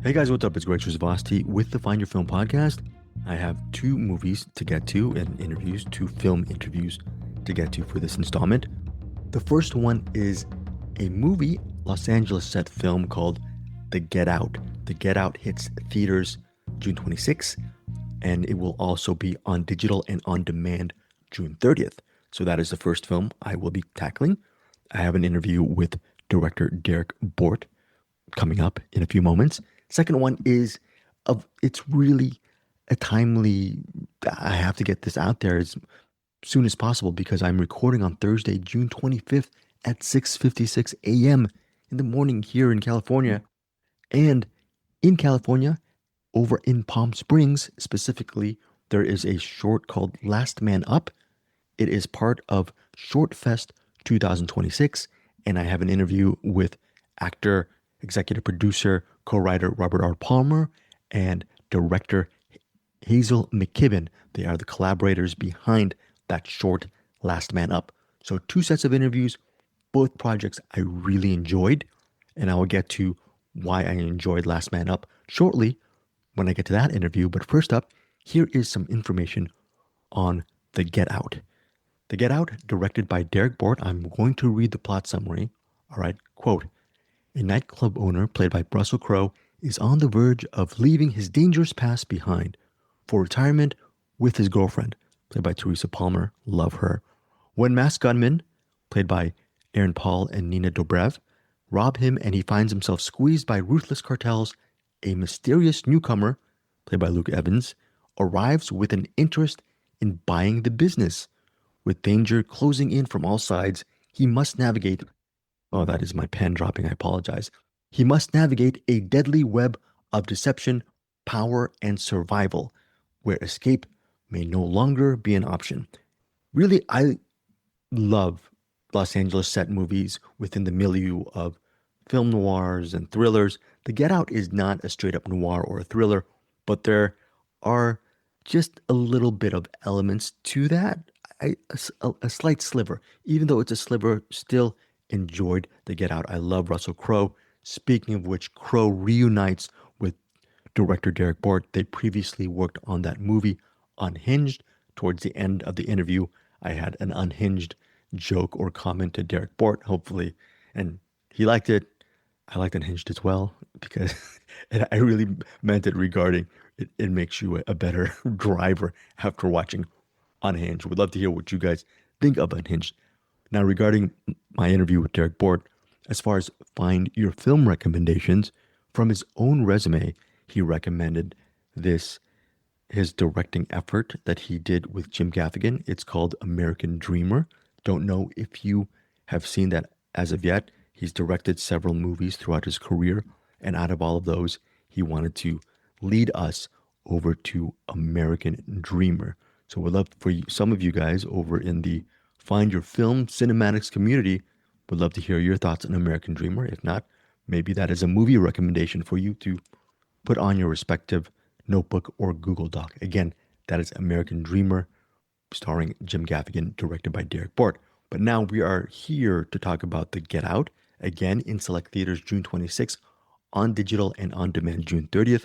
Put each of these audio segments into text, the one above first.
Hey guys, what's up? It's Greg Srivasti with the Find Your Film podcast. I have two movies to get to and interviews, two film interviews to get to for this installment. The first one is a movie, Los Angeles set film called The Get Out. The Get Out hits theaters June 26th, and it will also be on digital and on demand June 30th. So that is the first film I will be tackling. I have an interview with director Derrick Borte coming up in a few moments. Second one is it's really a timely, I have to get this out there as soon as possible because I'm recording on Thursday, June 25th at 6:56 a.m. in the morning here in California. And in California, over in Palm Springs specifically, there is a short called Last Man Up. It is part of Short Fest 2026, and I have an interview with actor, executive producer, co-writer Robert R. Palmer, and director Hazel McKibbin. They are the collaborators behind that short Last Man Up. So two sets of interviews, both projects I really enjoyed, and I will get to why I enjoyed Last Man Up shortly when I get to that interview. But first up, here is some information on The Get Out. The Get Out, directed by Derrick Borte. I'm going to read the plot summary. All right, quote, a nightclub owner played by Russell Crowe is on the verge of leaving his dangerous past behind for retirement with his girlfriend, played by Teresa Palmer, love her, when masked gunmen, played by Aaron Paul and Nina Dobrev, rob him and he finds himself squeezed by ruthless cartels. A mysterious newcomer, played by Luke Evans, arrives with an interest in buying the business. With danger closing in from all sides, he must navigate. Oh, that is my pen dropping. I apologize. He must navigate a deadly web of deception, power, and survival, where escape may no longer be an option. Really, I love Los Angeles set movies within the milieu of film noirs and thrillers. The Get Out is not a straight up noir or a thriller, but there are just a little bit of elements to that. A slight sliver. Even though it's a sliver, still enjoyed The Get Out. I love Russell Crowe. Speaking of which, Crowe reunites with director Derrick Borte. They previously worked on that movie, Unhinged. Towards the end of the interview, I had an Unhinged joke or comment to Derrick Borte, hopefully, and he liked it. I liked Unhinged as well because I really meant it regarding it makes you a better driver after watching Unhinged. Would love to hear what you guys think of Unhinged. Now, regarding my interview with Derrick Borte, as far as find your film recommendations, from his own resume, he recommended his directing effort that he did with Jim Gaffigan. It's called American Dreamer. Don't know if you have seen that as of yet. He's directed several movies throughout his career, and out of all of those, he wanted to lead us over to American Dreamer. So we'd love for some of you guys over in the Find Your Film Cinematics community, would love to hear your thoughts on American Dreamer. If not, maybe that is a movie recommendation for you to put on your respective notebook or Google Doc. Again, that is American Dreamer, starring Jim Gaffigan, directed by Derrick Borte. But now we are here to talk about The Get Out, again in select theaters June 26th, on digital and on demand June 30th.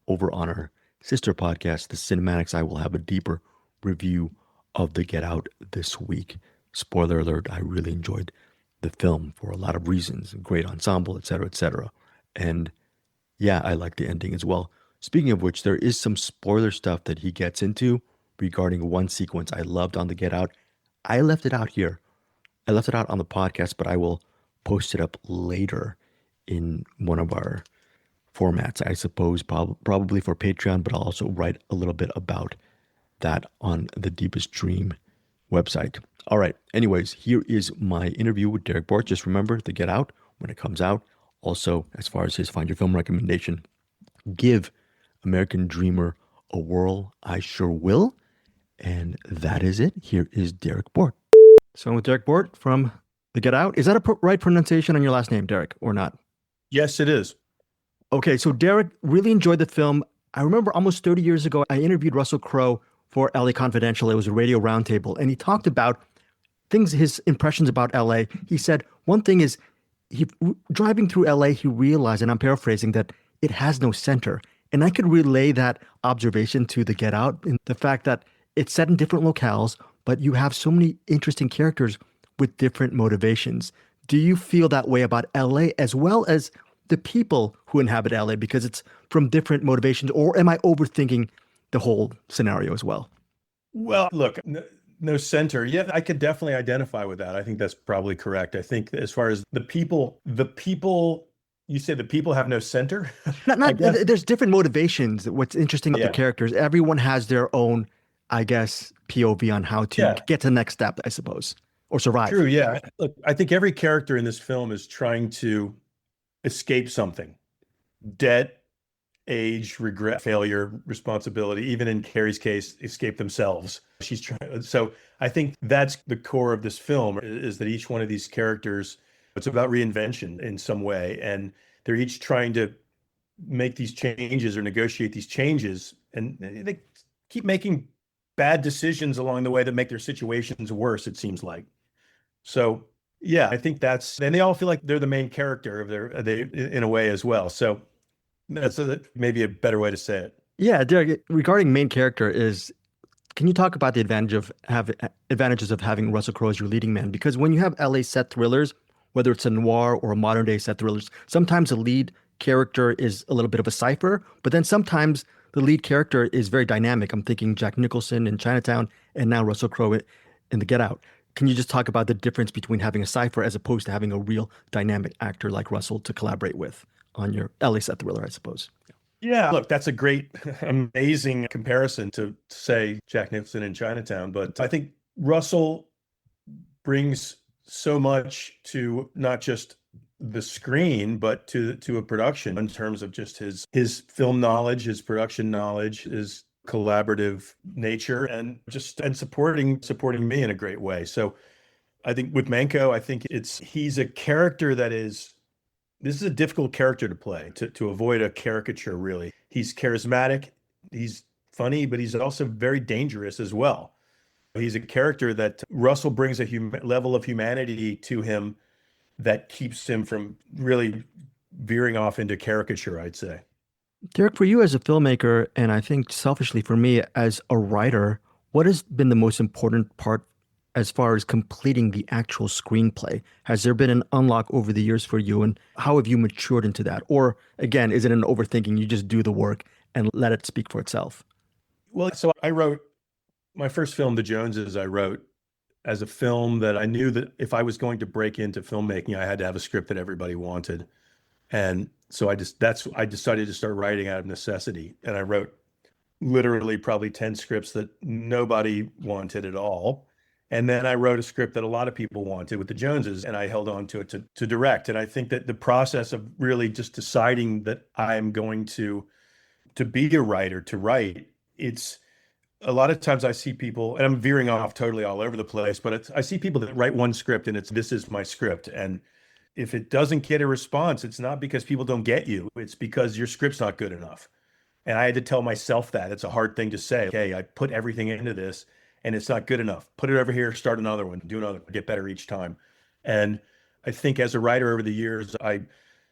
Over on our sister podcast, The Cinematics, I will have a deeper review of The Get Out this week. Spoiler alert, I really enjoyed the film for a lot of reasons. Great ensemble, etc., etc. And yeah, I like the ending as well. Speaking of which, there is some spoiler stuff that he gets into regarding one sequence I loved on The Get Out. I left it out here. I left it out on the podcast, but I will post it up later in one of our formats, I suppose, probably for Patreon, but I'll also write a little bit about that on the Deepest Dream website. All right. Anyways, here is my interview with Derrick Borte. Just remember The Get Out when it comes out. Also, as far as his Find Your Film recommendation, give American Dreamer a whirl. I sure will. And that is it. Here is Derrick Borte. So I'm with Derrick Borte from The Get Out. Is that a right pronunciation on your last name, Derrick, or not? Yes, it is. Okay, so Derrick, really enjoyed the film. I remember almost 30 years ago, I interviewed Russell Crowe for LA Confidential. It was a radio roundtable, and he talked about things, his impressions about LA. He said one thing is, driving through LA, he realized, and I'm paraphrasing, that it has no center. And I could relay that observation to the Get Out in the fact that it's set in different locales, but you have so many interesting characters with different motivations. Do you feel that way about LA as well as the people who inhabit LA because it's from different motivations, or am I overthinking the whole scenario as well? Well, look, no center. Yeah, I could definitely identify with that. I think that's probably correct. I think as far as the people, you say the people have no center, Not, I not, guess. there's different motivations. What's interesting about the Yeah. characters, everyone has their own, I guess, POV on how to Yeah. get to the next step, I suppose, or survive. True. Yeah. Look, I think every character in this film is trying to escape something. Debt, age, regret, failure, responsibility, even in Carrie's case, escape themselves. She's trying. So I think that's the core of this film is that each one of these characters, it's about reinvention in some way. And they're each trying to make these changes or negotiate these changes. And they keep making bad decisions along the way that make their situations worse, it seems like. So yeah, I think and they all feel like they're the main character of they in a way as well. So that's maybe a better way to say it. Yeah, Derek, regarding main character is, can you talk about the advantages of having Russell Crowe as your leading man? Because when you have LA set thrillers, whether it's a noir or a modern day set thrillers, sometimes the lead character is a little bit of a cipher, but then sometimes the lead character is very dynamic. I'm thinking Jack Nicholson in Chinatown and now Russell Crowe in The Get Out. Can you just talk about the difference between having a cipher as opposed to having a real dynamic actor like Russell to collaborate with on your LA set thriller, I suppose? Yeah, look, that's a great, amazing comparison to say Jack Nicholson in Chinatown. But I think Russell brings so much to not just the screen, but to a production in terms of just his film knowledge, his production knowledge, his collaborative nature, and supporting me in a great way. So I think with Manco, I think he's a character that is this is a difficult character to play, to avoid a caricature, really. He's charismatic, he's funny, but he's also very dangerous as well. He's a character that Russell brings a level of humanity to him that keeps him from really veering off into caricature, I'd say. Derek, for you as a filmmaker, and I think selfishly for me as a writer, what has been the most important part as far as completing the actual screenplay? Has there been an unlock over the years for you, and how have you matured into that? Or again, is it an overthinking? You just do the work and let it speak for itself? Well, so I wrote my first film, The Joneses, I wrote as a film that I knew that if I was going to break into filmmaking, I had to have a script that everybody wanted. And so I decided to start writing out of necessity. And I wrote literally probably 10 scripts that nobody wanted at all. And then I wrote a script that a lot of people wanted with the Joneses, and I held on to it to direct. And I think that the process of really just deciding that I'm going to be a writer, to write, it's a lot of times I see people, and I'm veering off totally all over the place, but I see people that write one script and this is my script. And if it doesn't get a response, it's not because people don't get you, it's because your script's not good enough. And I had to tell myself that. It's a hard thing to say. Okay, I put everything into this and it's not good enough. Put it over here, start another one, do another, get better each time. And I think as a writer over the years,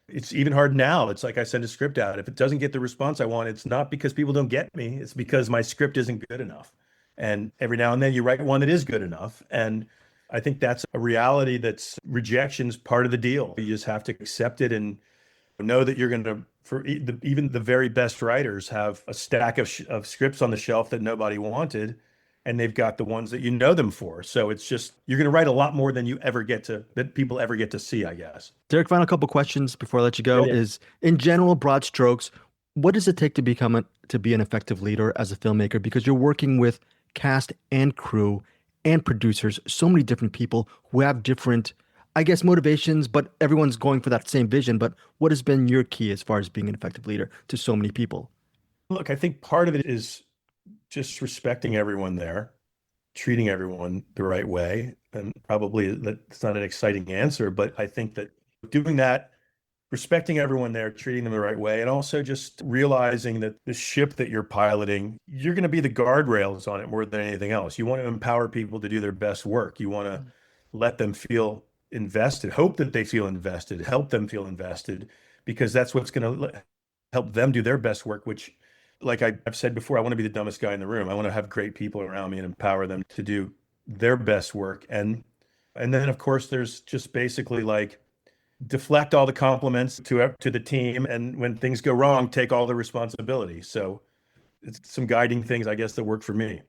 it's even hard now. It's like I send a script out. If it doesn't get the response I want, it's not because people don't get me. It's because my script isn't good enough. And every now and then you write one that is good enough. And I think that's a reality that's rejection's part of the deal. You just have to accept it and know that you're going to, even the very best writers have a stack of scripts on the shelf that nobody wanted, and they've got the ones that you know them for. So it's just, you're going to write a lot more than that people ever get to see, I guess. Derek, final couple questions before I let you Yeah, go yeah. is, in general, broad strokes, what does it take to to be an effective leader as a filmmaker? Because you're working with cast and crew and producers, so many different people who have different, I guess, motivations, but everyone's going for that same vision. But what has been your key as far as being an effective leader to so many people? Look, I think part of it is just respecting everyone there, treating everyone the right way. And probably that's not an exciting answer, but I think that doing that, respecting everyone there, treating them the right way, and also just realizing that the ship that you're piloting, you're going to be the guardrails on it more than anything else. You want to empower people to do their best work. You want to let them feel invested, hope that they feel invested, help them feel invested, because that's what's going to help them do their best work, which, like I've said before, I want to be the dumbest guy in the room. I want to have great people around me and empower them to do their best work. And then of course there's just basically like deflect all the compliments to the team, and when things go wrong, take all the responsibility. So it's some guiding things, I guess, that work for me.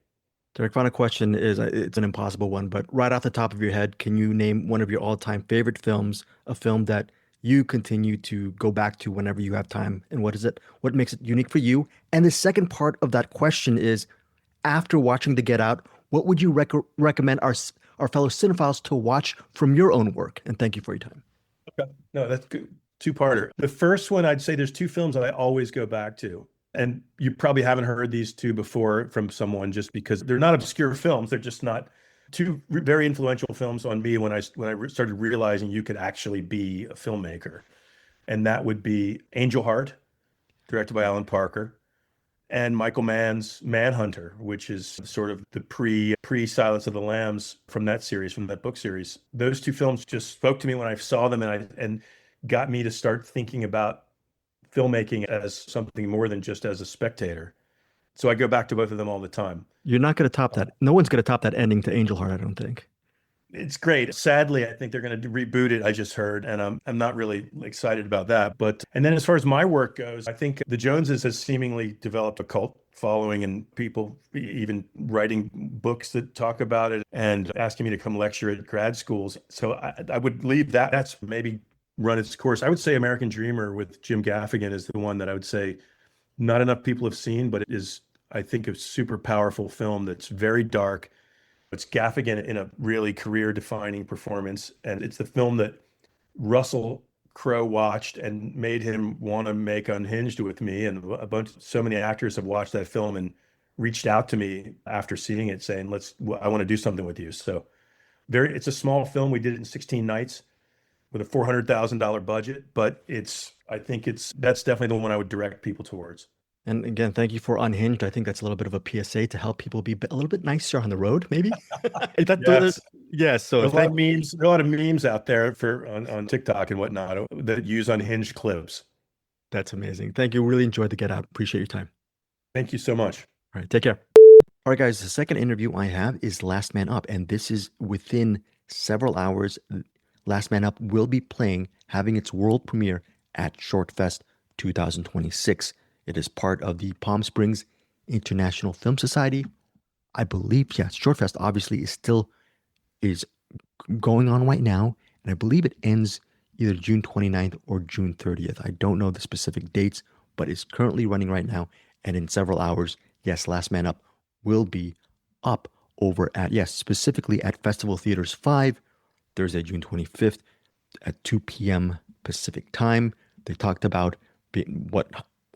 Derek, final question is it's an impossible one, but right off the top of your head, can you name one of your all-time favorite films, a film that you continue to go back to whenever you have time? And what is it? What makes it unique for you? And the second part of that question is, after watching The Get Out, what would you recommend our fellow cinephiles to watch from your own work? And thank you for your time. Okay. No, that's good. Two-parter. The first one, I'd say there's two films that I always go back to. And you probably haven't heard these two before from someone, just because they're not obscure films. They're just not two very influential films on me when I started realizing you could actually be a filmmaker. And that would be Angel Heart, directed by Alan Parker, and Michael Mann's Manhunter, which is sort of the pre Silence of the Lambs from that series, from that book series. Those two films just spoke to me when I saw them, and got me to start thinking about filmmaking as something more than just as a spectator. So I go back to both of them all the time. You're not going to top that. No one's going to top that ending to Angel Heart, I don't think. It's great. Sadly, I think they're going to reboot it, I just heard, and I'm not really excited about that. And then as far as my work goes, I think The Joneses has seemingly developed a cult following, and people even writing books that talk about it and asking me to come lecture at grad schools. So I would leave that. That's maybe run its course. I would say American Dreamer with Jim Gaffigan is the one that I would say not enough people have seen, but it is, I think, a super powerful film that's very dark. It's Gaffigan in a really career-defining performance, and it's the film that Russell Crowe watched and made him want to make Unhinged with me. And so many actors have watched that film and reached out to me after seeing it, saying, I want to do something with you. So it's a small film. We did it in 16 nights with a $400,000 budget, but I think that's definitely the one I would direct people towards. And again, thank you for Unhinged. I think that's a little bit of a PSA to help people be a little bit nicer on the road, maybe. Yes. Yes. So There are a lot of memes out there on TikTok and whatnot that use Unhinged clips. That's amazing. Thank you. Really enjoyed the Get Out. Appreciate your time. Thank you so much. All right. Take care. All right, guys. The second interview I have is Last Man Up, and this is within several hours. Last Man Up will be having its world premiere at Shortfest 2026. It is part of the Palm Springs International Film Society. I believe, Shortfest obviously is going on right now, and I believe it ends either June 29th or June 30th. I don't know the specific dates, but it's currently running right now, and in several hours, Last Man Up will be up over at, specifically at Festival Theaters 5, Thursday, June 25th at 2 p.m. Pacific time. They talked about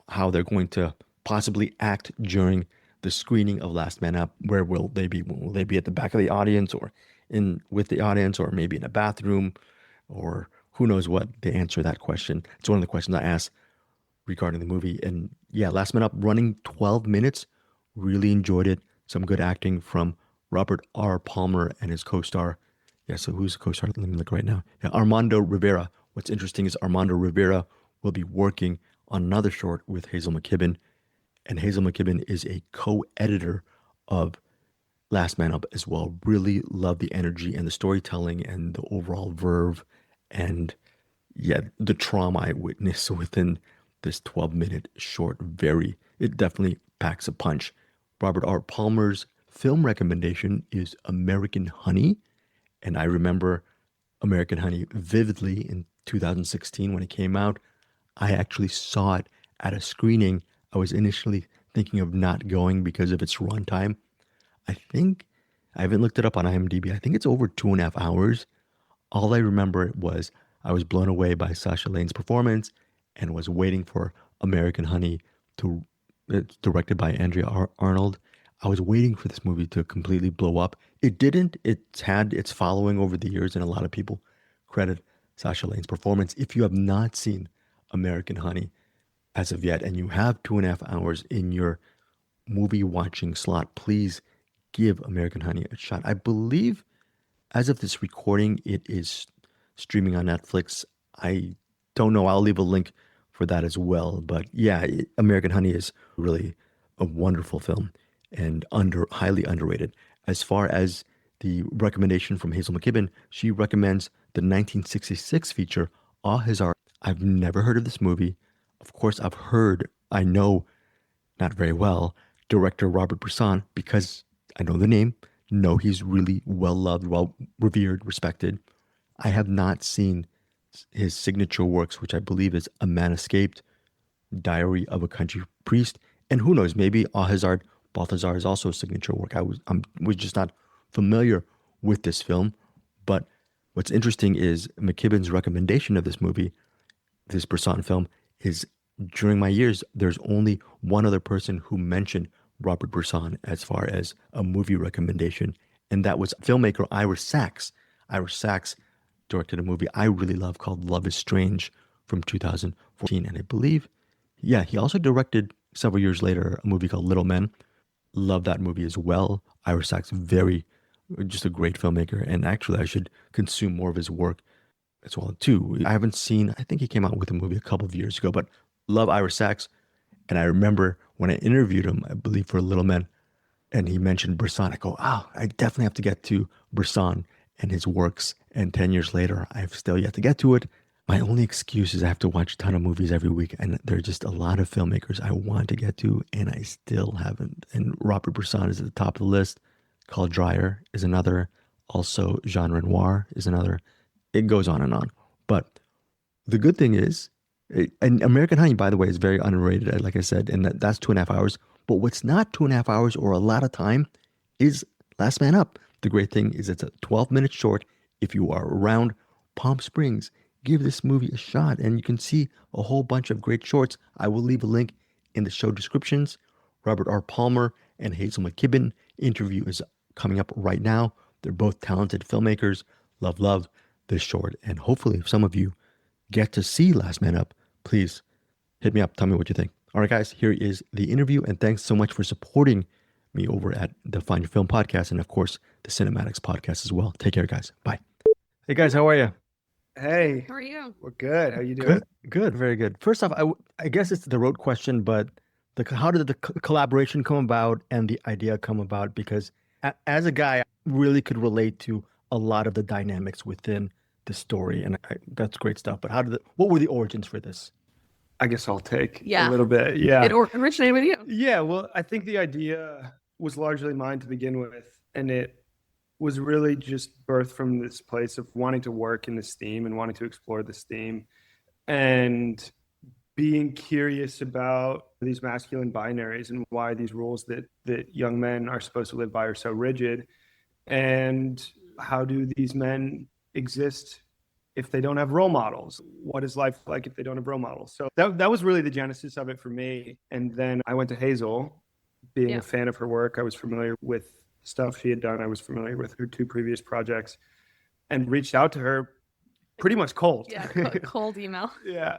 how they're going to possibly act during the screening of Last Man Up. Where will they be? Will they be at the back of the audience, or with the audience, or maybe in a bathroom, or who knows what? They answer that question. It's one of the questions I asked regarding the movie. And Last Man Up running 12 minutes. Really enjoyed it. Some good acting from Robert R. Palmer and his co-star. So who's the co-star? Let me look right now. Armando Rivera. What's interesting is Armando Rivera will be working on another short with Hazel McKibbin. And Hazel McKibbin is a co-editor of Last Man Up as well. Really love the energy and the storytelling and the overall verve and the trauma I witnessed within this 12-minute short. It definitely packs a punch. Robert R. Palmer's film recommendation is American Honey. And I remember American Honey vividly in 2016 when it came out. I actually saw it at a screening. I was initially thinking of not going because of its runtime. I haven't looked it up on IMDb. I think it's over 2.5 hours. All I remember was I was blown away by Sasha Lane's performance and was waiting for American Honey it's directed by Andrea Arnold. I was waiting for this movie to completely blow up. It didn't. It's had its following over the years, and a lot of people credit Sasha Lane's performance. If you have not seen American Honey as of yet, and you have 2.5 hours in your movie watching slot, please give American Honey a shot. I believe as of this recording, it is streaming on Netflix. I don't know. I'll leave a link for that as well. But yeah, American Honey is really a wonderful film and highly underrated. As far as the recommendation from Hazel McKibbin, she recommends the 1966 feature Ahizar. I've never heard of this movie. Of course, I know not very well, director Robert Bresson because I know the name, know he's really well loved, well revered, respected. I have not seen his signature works, which I believe is A Man Escaped, Diary of a Country Priest, and who knows, maybe Ahizard Balthazar is also a signature work. I was just not familiar with this film, but what's interesting is McKibbin's recommendation of this movie, this Bresson film, is during my years, there's only one other person who mentioned Robert Bresson as far as a movie recommendation, and that was filmmaker Ira Sachs. Ira Sachs directed a movie I really love called Love is Strange from 2014, and I believe, yeah, he also directed several years later a movie called Little Men. Love that movie as well. Ira Sachs, just a great filmmaker, and actually I should consume more of his work as well too. I haven't seen, I think he came out with a movie a couple of years ago, but love Ira Sachs. And I remember when I interviewed him, I believe for Little Men, and he mentioned Bresson, I go, oh, I definitely have to get to Bresson and his works. And 10 years later, I've still yet to get to it. My only excuse is I have to watch a ton of movies every week, and there are just a lot of filmmakers I want to get to, and I still haven't. And Robert Bresson is at the top of the list. Carl Dreyer is another. Also, Jean Renoir is another. It goes on and on. But the good thing is, and American Honey, by the way, is very underrated, like I said, and that's 2.5 hours. But what's not 2.5 hours or a lot of time is Last Man Up. The great thing is it's a 12-minute short. If you are around Palm Springs, give this movie a shot, and you can see a whole bunch of great shorts. I will leave a link in the show descriptions. Robert R. Palmer and Hazel McKibbin interview is coming up right now. They're both talented filmmakers. Love this short, and hopefully if some of you get to see Last Man Up, please hit me up. Tell me what you think. All right, guys, here is the interview, and thanks so much for supporting me over at the Find Your Film podcast and, of course, the Cinematics podcast as well. Take care, guys. Bye. Hey, guys, how are you? Hey, How are you? we're good. How you doing? Good, very good. First off, I guess it's the road question, but how did the collaboration come about and the idea come about? Because as a guy, I really could relate to a lot of the dynamics within the story, and that's great stuff. But what were the origins for this? I guess I'll take Yeah. a little bit. Yeah. It originated with you. Yeah, well, I think the idea was largely mine to begin with, and it was really just birthed from this place of wanting to work in this theme and wanting to explore this theme and being curious about these masculine binaries and why these rules that young men are supposed to live by are so rigid, and how do these men exist if they don't have role models? What is life like if they don't have role models? So that was really the genesis of it for me. And then I went to Hazel, being a fan of her work. I was familiar with stuff she had done. I was familiar with her 2 previous projects and reached out to her pretty much cold. Yeah, cold email. Yeah.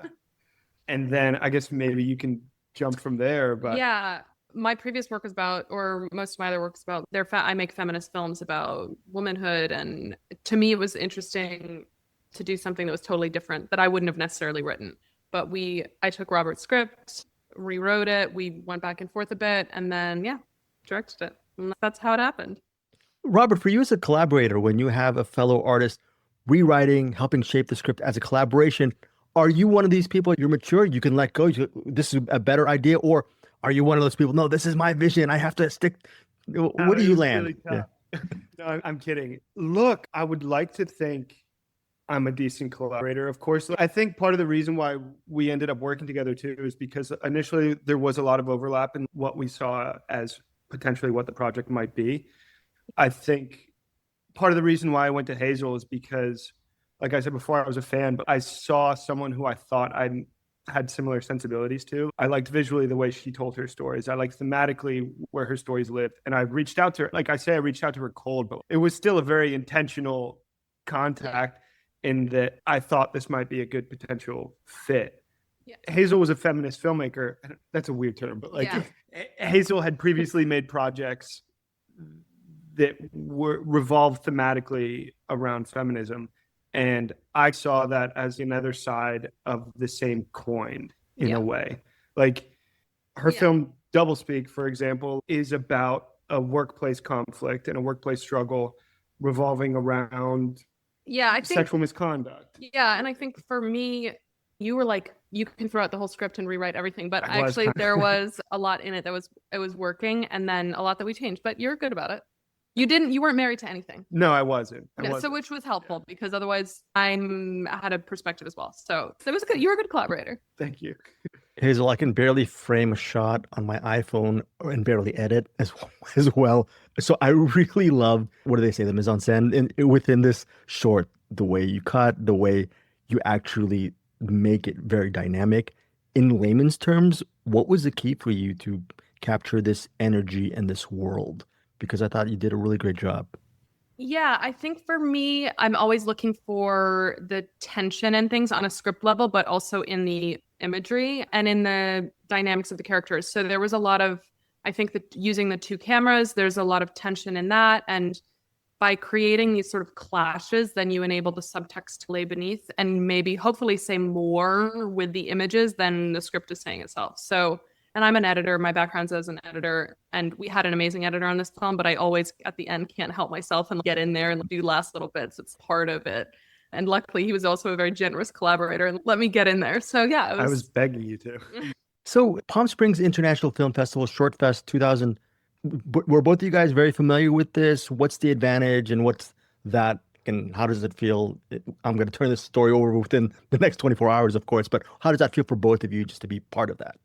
And then I guess maybe you can jump from there. But yeah, my previous work was about, or most of my other work is about, I make feminist films about womanhood. And to me, it was interesting to do something that was totally different that I wouldn't have necessarily written. But I took Robert's script, rewrote it. We went back and forth a bit, and then, directed it. And that's how it happened. Robert, for you as a collaborator, when you have a fellow artist rewriting, helping shape the script as a collaboration, are you one of these people, you're mature, you can let go, this is a better idea, or are you one of those people, no, this is my vision, I have to stick, where do you land? Really No, I'm kidding. Look, I would like to think I'm a decent collaborator. Of course, I think part of the reason why we ended up working together too is because initially there was a lot of overlap in what we saw as potentially what the project might be. I think part of the reason why I went to Hazel is because, like I said before, I was a fan, but I saw someone who I thought I had similar sensibilities to. I liked visually the way she told her stories. I liked thematically where her stories lived. And I reached out to her, like I say, I reached out to her cold, but it was still a very intentional contact in that I thought this might be a good potential fit. Yeah. Hazel was a feminist filmmaker. That's a weird term, but Hazel had previously made projects that revolved thematically around feminism. And I saw that as another side of the same coin. in a way. Like her film Doublespeak, for example, is about a workplace conflict and a workplace struggle revolving around I think sexual misconduct. Yeah, and I think for me, you were like, you can throw out the whole script and rewrite everything, but I was actually kind of- there was a lot in it that was working, and then a lot that we changed. But you're good about it. You weren't married to anything. No, I wasn't. So which was helpful because otherwise I had a perspective as well. So it was good. You were a good collaborator. Thank you. Hazel, I can barely frame a shot on my iPhone and barely edit as well. So I really love, what do they say, the mise en scène within this short, the way you cut, the way you actually make it very dynamic. In layman's terms, what was the key for you to capture this energy and this world? Because I thought you did a really great job. Yeah, I think for me, I'm always looking for the tension and things on a script level, but also in the imagery and in the dynamics of the characters. So there was a lot of, I think that using the two cameras, there's a lot of tension in that. And by creating these sort of clashes, then you enable the subtext to lay beneath and maybe hopefully say more with the images than the script is saying itself. So, and I'm an editor, my background's as an editor, and we had an amazing editor on this film, but I always at the end can't help myself and get in there and do last little bits. It's part of it. And luckily he was also a very generous collaborator and let me get in there. So yeah, I was begging you to. So Palm Springs International Film Festival, Short Fest 2000, were both of you guys very familiar with this? What's the advantage and what's that? And how does it feel? I'm going to turn this story over within the next 24 hours, of course, but how does that feel for both of you just to be part of that?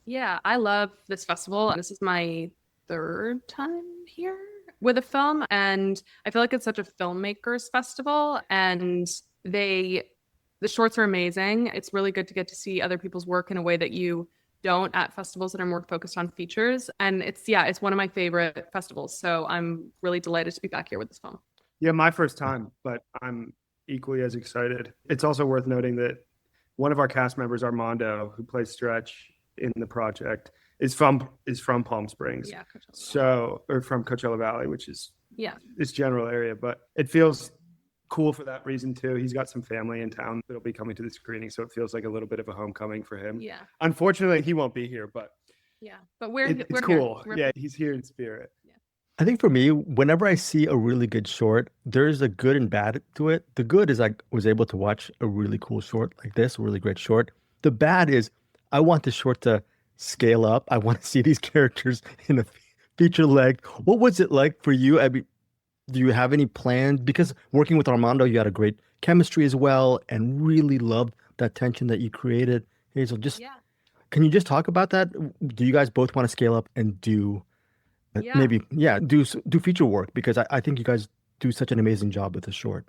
Yeah, I love this festival. This is my third time here with a film, and I feel like it's such a filmmakers festival, and the shorts are amazing. It's really good to get to see other people's work in a way that you don't at festivals that are more focused on features. And it's one of my favorite festivals. So I'm really delighted to be back here with this film. Yeah, my first time, but I'm equally as excited. It's also worth noting that one of our cast members, Armando, who plays Stretch in the project, is from Palm Springs. Yeah, Coachella. So, or from Coachella Valley, which is this general area, but it feels cool for that reason too. He's got some family in town that'll be coming to the screening, so it feels like a little bit of a homecoming for him. Yeah. Unfortunately, he won't be here, but but we're cool. Here. He's here in spirit. I think for me, whenever I see a really good short, there's a good and bad to it. The good is I was able to watch a really cool short like this, a really great short. The bad is I want the short to scale up. I want to see these characters in a feature length. What was it like for you? I mean, do you have any plans? Because working with Armando, you had a great chemistry as well and really loved that tension that you created. Hazel, can you just talk about that? Do you guys both want to scale up and do do feature work? Because I think you guys do such an amazing job with the short.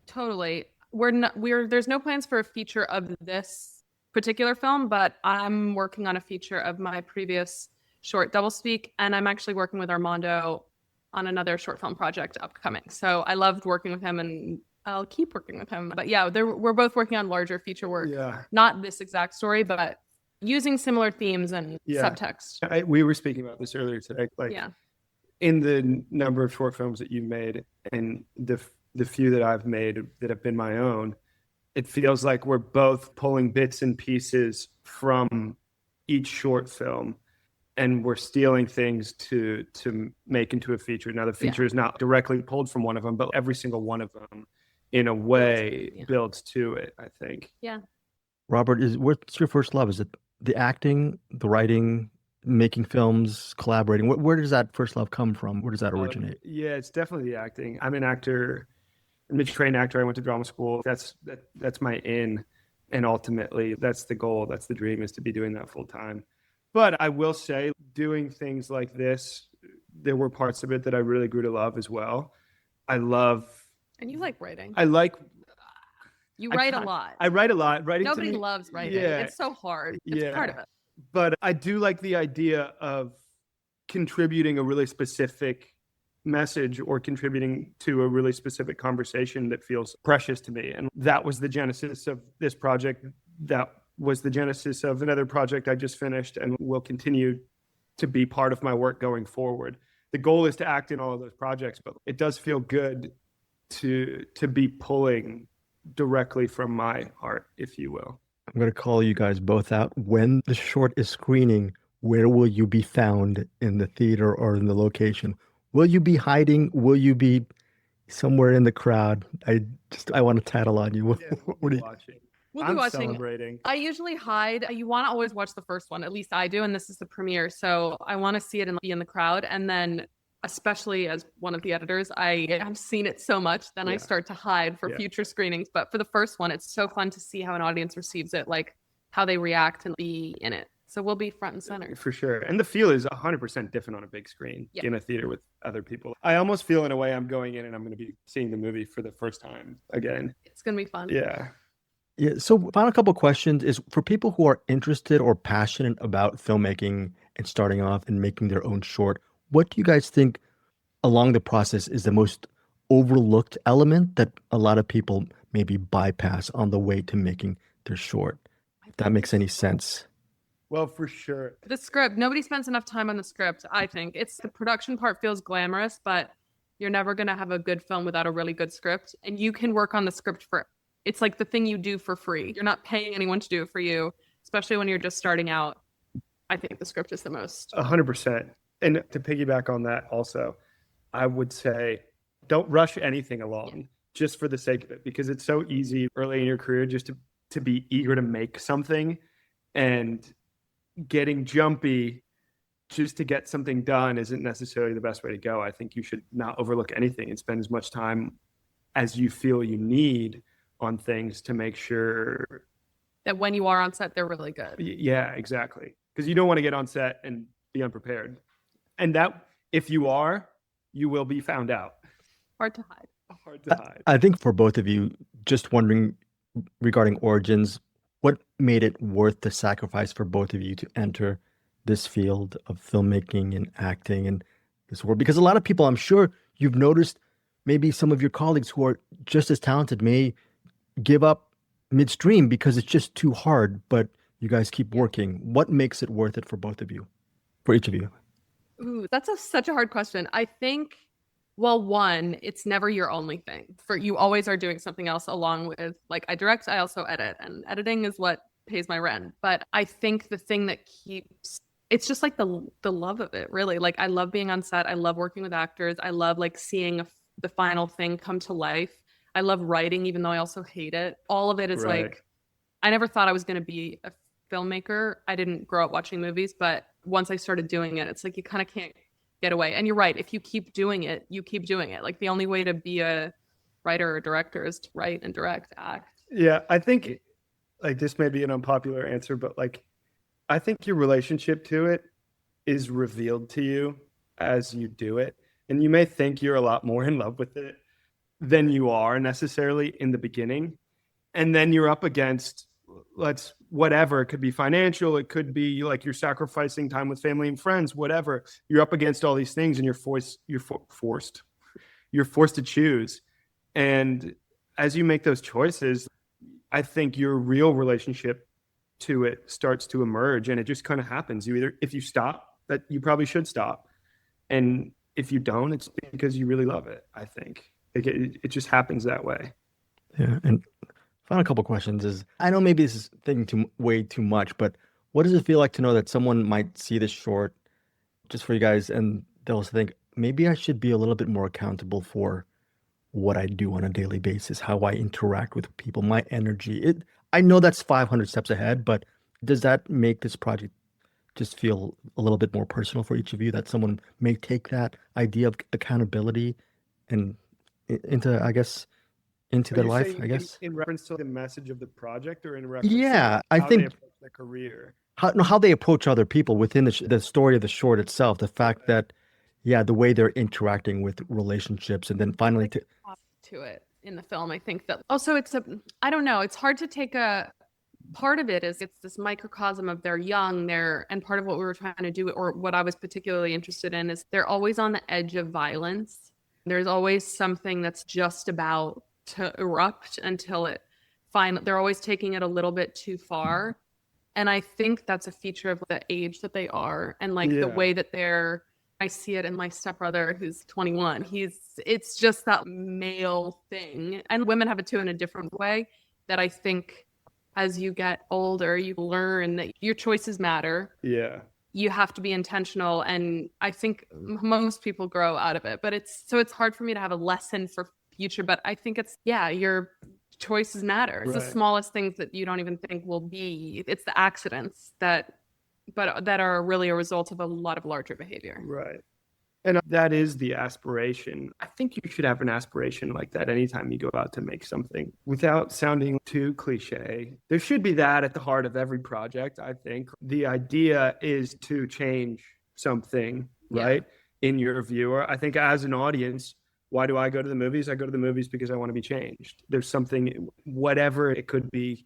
Totally. There's no plans for a feature of this particular film, but I'm working on a feature of my previous short, Doublespeak, and I'm actually working with Armando on another short film project upcoming. So I loved working with him and I'll keep working with him. But yeah, we're both working on larger feature work. Yeah. Not this exact story, but using similar themes and subtext. We were speaking about this earlier today. In the number of short films that you've made and the few that I've made that have been my own, it feels like we're both pulling bits and pieces from each short film and we're stealing things to make into a feature. Now the feature is not directly pulled from one of them, but every single one of them in a way builds to it, I think. Yeah. Robert, what's your first love? Is it the acting, the writing, making films, collaborating? Where does that first love come from? Where does that originate? Yeah, it's definitely the acting. I'm an actor. I'm a trained actor. I went to drama school. That's my in, and ultimately that's the goal. That's the dream, is to be doing that full time. But I will say, doing things like this, there were parts of it that I really grew to love as well. And you like writing. You write a lot. I write a lot. Writing. Nobody loves writing. Yeah. It's so hard. It's part of it. But I do like the idea of contributing a really specific message or contributing to a really specific conversation that feels precious to me. And that was the genesis of this project. That was the genesis of another project I just finished and will continue to be part of my work going forward. The goal is to act in all of those projects, but it does feel good to be pulling directly from my heart, if you will. I'm going to call you guys both out. When the short is screening, where will you be found in the theater or in the location? Will you be hiding? Will you be somewhere in the crowd? I want to tattle on you. Yeah, What we'll do be you- watching. We'll be I'm watching. celebrating. I usually hide. You want to always watch the first one. At least I do. And this is the premiere. So I want to see it and be in the crowd. And then, especially as one of the editors, I have seen it so much. Then I start to hide for future screenings. But for the first one, it's so fun to see how an audience receives it, like how they react and be in it. So we'll be front and center. For sure. And the feel is 100% different on a big screen in a theater with other people. I almost feel in a way I'm going in and I'm going to be seeing the movie for the first time again. It's going to be fun. Yeah. Yeah. So final couple questions is for people who are interested or passionate about filmmaking and starting off and making their own short, what do you guys think along the process is the most overlooked element that a lot of people maybe bypass on the way to making their short? If that makes any sense. Well, for sure. The script. Nobody spends enough time on the script, I think. It's the production part feels glamorous, but you're never going to have a good film without a really good script. And you can work on the script it's like the thing you do for free. You're not paying anyone to do it for you, especially when you're just starting out. I think the script is the most. 100%. And to piggyback on that also, I would say don't rush anything along just for the sake of it, because it's so easy early in your career just to be eager to make something, and getting jumpy just to get something done isn't necessarily the best way to go. I think you should not overlook anything and spend as much time as you feel you need on things to make sure that when you are on set, they're really good. Yeah, exactly. Because you don't want to get on set and be unprepared. And that, if you are, you will be found out. Hard to hide. Hard to hide. I think for both of you, just wondering regarding origins, what made it worth the sacrifice for both of you to enter this field of filmmaking and acting and this world? Because a lot of people, I'm sure you've noticed, maybe some of your colleagues who are just as talented may give up midstream because it's just too hard, but you guys keep working. What makes it worth it for both of you, for each of you? Ooh, that's such a hard question. I think, well, one, it's never your only thing. You always are doing something else along with, like, I direct, I also edit, and editing is what pays my rent. But I think the thing that keeps, it's just like the love of it, really. Like, I love being on set. I love working with actors. I love like seeing the final thing come to life. I love writing, even though I also hate it. All of it is like, I never thought I was going to be a filmmaker. I didn't grow up watching movies, but once I started doing it, it's like you kind of can't get away. And you're right. If you keep doing it, you keep doing it. Like, the only way to be a writer or director is to write and direct, act. Yeah, I think, like, this may be an unpopular answer, but like, I think your relationship to it is revealed to you as you do it. And you may think you're a lot more in love with it than you are necessarily in the beginning. And then you're up against, whatever. It could be financial. It could be like you're sacrificing time with family and friends, whatever. You're up against all these things and you're forced to choose. And as you make those choices, I think your real relationship to it starts to emerge, and it just kind of happens. You either, if you stop, that you probably should stop. And if you don't, it's because you really love it, I think. It just happens that way. Yeah. And final couple questions is, I know maybe this is thinking way too much, but what does it feel like to know that someone might see this short just for you guys and they'll think, maybe I should be a little bit more accountable for what I do on a daily basis, how I interact with people, my energy. I know that's 500 steps ahead, but does that make this project just feel a little bit more personal for each of you, that someone may take that idea of accountability and into their life, I guess? In reference to the message of the project, or in reference Yeah, to I how think they approach their career? how they approach other people within the story of the short itself, the fact that, yeah, the way they're interacting with relationships, and then finally to it in the film. I think that also I don't know, it's hard to take part of it is it's this microcosm of they're young, and part of what we were trying to do, or what I was particularly interested in, is they're always on the edge of violence. There's always something that's just about to erupt until they're always taking it a little bit too far. And I think that's a feature of the age that they are, and like the way that I see it in my stepbrother who's 21. It's just that male thing. And women have it too in a different way that I think as you get older, you learn that your choices matter. Yeah. You have to be intentional. And I think most people grow out of it, but it's hard for me to have a lesson for future, but I think your choices matter. It's the Right. smallest things that you don't even think will be. It's the accidents that are really a result of a lot of larger behavior. Right. And that is the aspiration. I think you should have an aspiration like that anytime you go out to make something without sounding too cliche. There should be that at the heart of every project, I think. The idea is to change something, right, in your viewer. I think as an audience, why do I go to the movies? I go to the movies because I want to be changed. There's something, whatever it could be,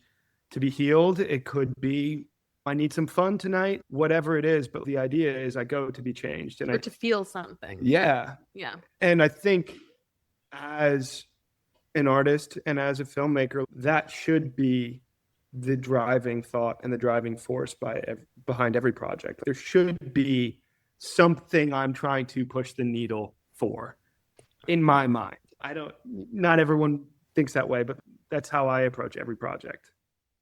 to be healed. It could be, I need some fun tonight, whatever it is. But the idea is I go to be changed. And to feel something. Yeah. Yeah. And I think as an artist and as a filmmaker, that should be the driving thought and the driving force behind every project. There should be something I'm trying to push the needle for, in my mind. Not everyone thinks that way, but that's how I approach every project.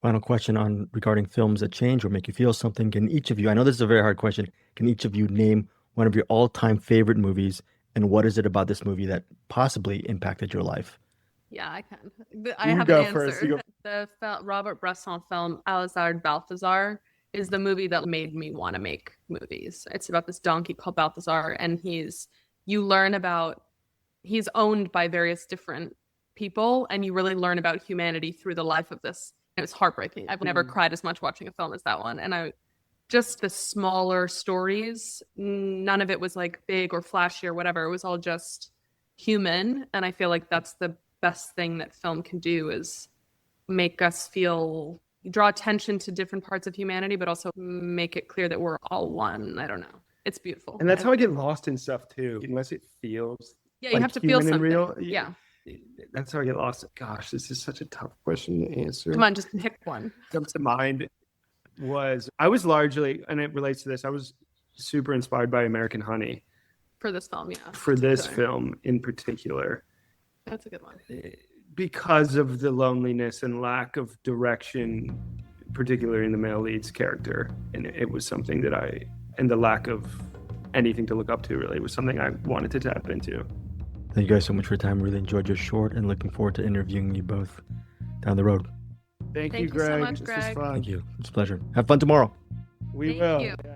Final question regarding films that change or make you feel something. Can each of you, I know this is a very hard question, can each of you name one of your all-time favorite movies, and what is it about this movie that possibly impacted your life? Yeah, I can. I have an answer. First. The Robert Bresson film Alizard Balthazar is the movie that made me want to make movies. It's about this donkey called Balthazar, and he's owned by various different people, and you really learn about humanity through the life of this. It was heartbreaking. I've never cried as much watching a film as that one. And just the smaller stories, none of it was like big or flashy or whatever. It was all just human. And I feel like that's the best thing that film can do, is make us draw attention to different parts of humanity, but also make it clear that we're all one. I don't know. It's beautiful. And that's how I get lost in stuff too, unless it feels you have to feel something. Real. Yeah. That's how I get lost. Gosh, this is such a tough question to answer. Come on, just pick one. Comes to mind I was largely, and it relates to this, I was super inspired by American Honey. For this film, yeah. For this film in particular. That's a good one. Because of the loneliness and lack of direction, particularly in the male lead's character. And it was something and the lack of anything to look up to, really, was something I wanted to tap into. Thank you guys so much for your time. Really enjoyed your short and looking forward to interviewing you both down the road. Thank you, Greg. So much, This Greg. was fun. Thank you. It's a pleasure. Have fun tomorrow. We Thank will. you. Yeah.